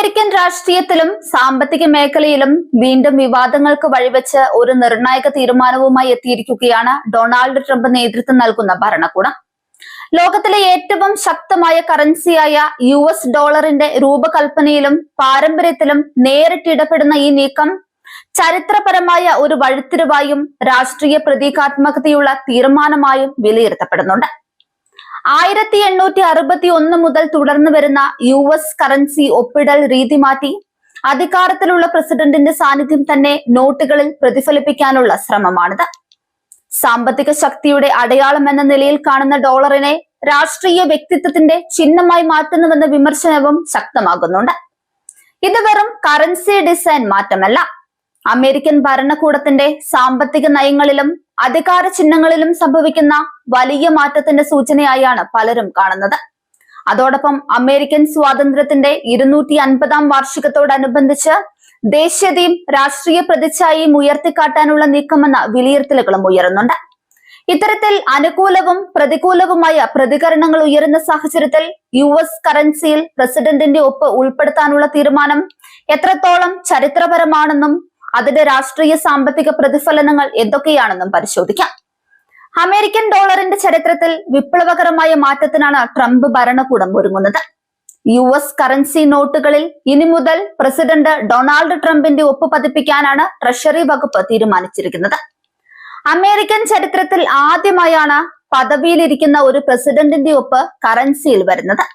American രാഷ്ട്രീയത്തിലും സാമ്പത്തിക മേഖലയിലും വീണ്ടും വിവാദങ്ങൾക്ക് വഴിവെച്ച് ഒരു നിർണായക തീരുമാനവുമായി എത്തിയിരിക്കുകയാണ് ഡൊണാൾഡ് ട്രംപ് നേതൃത്വം നൽകുന്ന ഭരണകൂടം. ലോകത്തിലെ ഏറ്റവും ശക്തമായ കറൻസിയായ US ഡോളറിന്റെ രൂപകൽപ്പനയിലും പാരമ്പര്യത്തിലും നേരിട്ട് ഇടപെടുന്ന ഈ നീക്കം ചരിത്രപരമായ ഒരു വഴിത്തിരിവായും രാഷ്ട്രീയ പ്രതീകാത്മകതയുള്ള തീരുമാനമായും വിലയിരുത്തപ്പെടുന്നുണ്ട്. 1861 മുതൽ തുടർന്നു വരുന്ന US കറൻസി ഒപ്പിടൽ രീതി മാറ്റി അധികാരത്തിലുള്ള പ്രസിഡന്റിന്റെ സാന്നിധ്യം തന്നെ നോട്ടുകളിൽ പ്രതിഫലിപ്പിക്കാനുള്ള ശ്രമമാണിത്. സാമ്പത്തിക ശക്തിയുടെ അടയാളം എന്ന നിലയിൽ കാണുന്ന ഡോളറിനെ രാഷ്ട്രീയ വ്യക്തിത്വത്തിന്റെ ചിഹ്നമായി മാറ്റുന്നുവെന്ന വിമർശനവും ശക്തമാകുന്നുണ്ട്. ഇത് വെറും കറൻസി ഡിസൈൻ മാറ്റമല്ല, അമേരിക്കൻ ഭരണകൂടത്തിന്റെ സാമ്പത്തിക നയങ്ങളിലും അധികാര ചിഹ്നങ്ങളിലും സംഭവിക്കുന്ന വലിയ മാറ്റത്തിന്റെ സൂചനയായാണ് പലരും കാണുന്നത്. അതോടൊപ്പം അമേരിക്കൻ സ്വാതന്ത്ര്യത്തിന്റെ 250-ാം വാർഷികത്തോടനുബന്ധിച്ച് ദേശീയതയും രാഷ്ട്രീയ പ്രതിച്ഛായയും ഉയർത്തിക്കാട്ടാനുള്ള നീക്കമെന്ന വിലയിരുത്തലുകളും ഉയരുന്നുണ്ട്. ഇത്തരത്തിൽ അനുകൂലവും പ്രതികൂലവുമായ പ്രതികരണങ്ങൾ ഉയരുന്ന സാഹചര്യത്തിൽ US കറൻസിയിൽ പ്രസിഡന്റിന്റെ ഒപ്പ് ഉൾപ്പെടുത്താനുള്ള തീരുമാനം എത്രത്തോളം ചരിത്രപരമാണെന്നും അതിന്റെ രാഷ്ട്രീയ സാമ്പത്തിക പ്രതിഫലനങ്ങൾ എന്തൊക്കെയാണെന്നും പരിശോധിക്കാം. അമേരിക്കൻ ഡോളറിന്റെ ചരിത്രത്തിൽ വിപ്ലവകരമായ മാറ്റത്തിനാണ് ട്രംപ് ഭരണകൂടം ഒരുങ്ങുന്നത്. US കറൻസി നോട്ടുകളിൽ ഇനി മുതൽ പ്രസിഡന്റ് ഡൊണാൾഡ് ട്രംപിന്റെ ഒപ്പ് പതിപ്പിക്കാനാണ് ട്രഷറി വകുപ്പ് തീരുമാനിച്ചിരിക്കുന്നത്. അമേരിക്കൻ ചരിത്രത്തിൽ ആദ്യമായാണ് പദവിയിലിരിക്കുന്ന ഒരു പ്രസിഡന്റിന്റെ ഒപ്പ് കറൻസിയിൽ വരുന്നത്.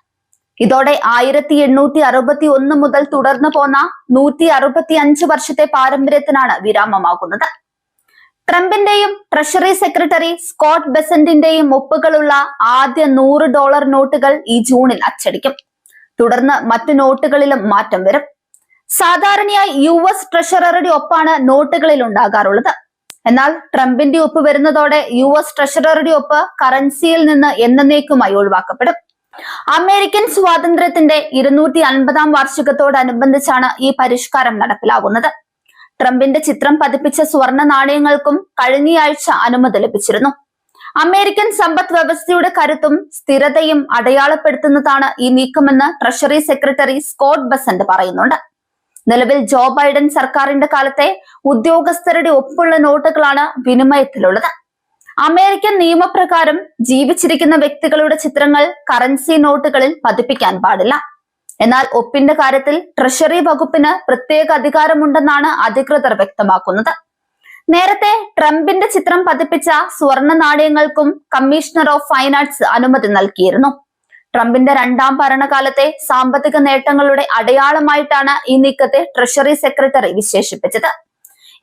ഇതോടെ 1861 മുതൽ തുടർന്നു പോന്ന 165 വർഷത്തെ പാരമ്പര്യത്തിനാണ് വിരാമമാകുന്നത്. ട്രംപിന്റെയും ട്രഷറി സെക്രട്ടറി സ്കോട്ട് ബെസന്റിന്റെയും ഒപ്പുകളുള്ള ആദ്യ $100 നോട്ടുകൾ ഈ ജൂണിൽ അച്ചടിക്കും. തുടർന്ന് മറ്റു നോട്ടുകളിലും മാറ്റം വരും. സാധാരണയായി US ട്രഷററുടെ ഒപ്പാണ് നോട്ടുകളിൽ ഉണ്ടാകാറുള്ളത്. എന്നാൽ ട്രംപിന്റെ ഒപ്പ് വരുന്നതോടെ US ട്രഷററുടെ ഒപ്പ് കറൻസിയിൽ നിന്ന് എന്നേക്കുമായി ഒഴിവാക്കപ്പെടും. അമേരിക്കൻ സ്വാതന്ത്ര്യത്തിന്റെ 250-ാം വാർഷികത്തോടനുബന്ധിച്ചാണ് ഈ പരിഷ്കാരം നടപ്പിലാകുന്നത്. ട്രംപിന്റെ ചിത്രം പതിപ്പിച്ച സ്വർണ്ണ നാണയങ്ങൾക്കും കഴിഞ്ഞയാഴ്ച അനുമതി ലഭിച്ചിരുന്നു. അമേരിക്കൻ സമ്പദ് വ്യവസ്ഥയുടെ കരുത്തും സ്ഥിരതയും അടയാളപ്പെടുത്തുന്നതാണ് ഈ നീക്കമെന്ന് ട്രഷറി സെക്രട്ടറി സ്കോട്ട് ബെസന്റ് പറയുന്നുണ്ട്. നിലവിൽ ജോ ബൈഡൻ സർക്കാരിന്റെ കാലത്തെ ഉദ്യോഗസ്ഥരുടെ ഒപ്പുള്ള നോട്ടുകളാണ് വിനിമയത്തിലുള്ളത്. അമേരിക്കൻ നിയമപ്രകാരം ജീവിച്ചിരിക്കുന്ന വ്യക്തികളുടെ ചിത്രങ്ങൾ കറൻസി നോട്ടുകളിൽ പതിപ്പിക്കാൻ പാടില്ല. എന്നാൽ ഒപ്പിന്റെ കാര്യത്തിൽ ട്രഷറി വകുപ്പിന് പ്രത്യേക അധികാരമുണ്ടെന്നാണ് അധികൃതർ വ്യക്തമാക്കുന്നത്. നേരത്തെ ട്രംപിന്റെ ചിത്രം പതിപ്പിച്ച സ്വർണ്ണ നാണയങ്ങൾക്കും കമ്മീഷണർ ഓഫ് ഫൈൻ ആർട്സ് അനുമതി നൽകിയിരുന്നു. ട്രംപിന്റെ 2ാം ഭരണകാലത്തെ സാമ്പത്തിക നേട്ടങ്ങളുടെ അടയാളമായിട്ടാണ് ഈ നീക്കത്തെ ട്രഷറി സെക്രട്ടറി വിശേഷിപ്പിച്ചത്.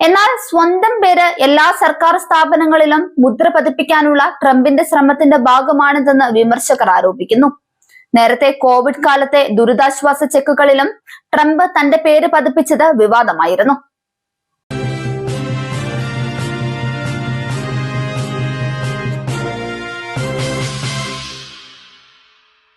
എന്നാൽ സ്വന്തം പേര് എല്ലാ സർക്കാർ സ്ഥാപനങ്ങളിലും മുദ്ര പതിപ്പിക്കാനുള്ള ട്രംപിന്റെ ശ്രമത്തിന്റെ ഭാഗമാണിതെന്ന് വിമർശകർ ആരോപിക്കുന്നു. നേരത്തെ കോവിഡ് കാലത്തെ ദുരിതാശ്വാസ ചെക്കുകളിലും ട്രംപ് തന്റെ പേര് പതിപ്പിച്ചത് വിവാദമായിരുന്നു.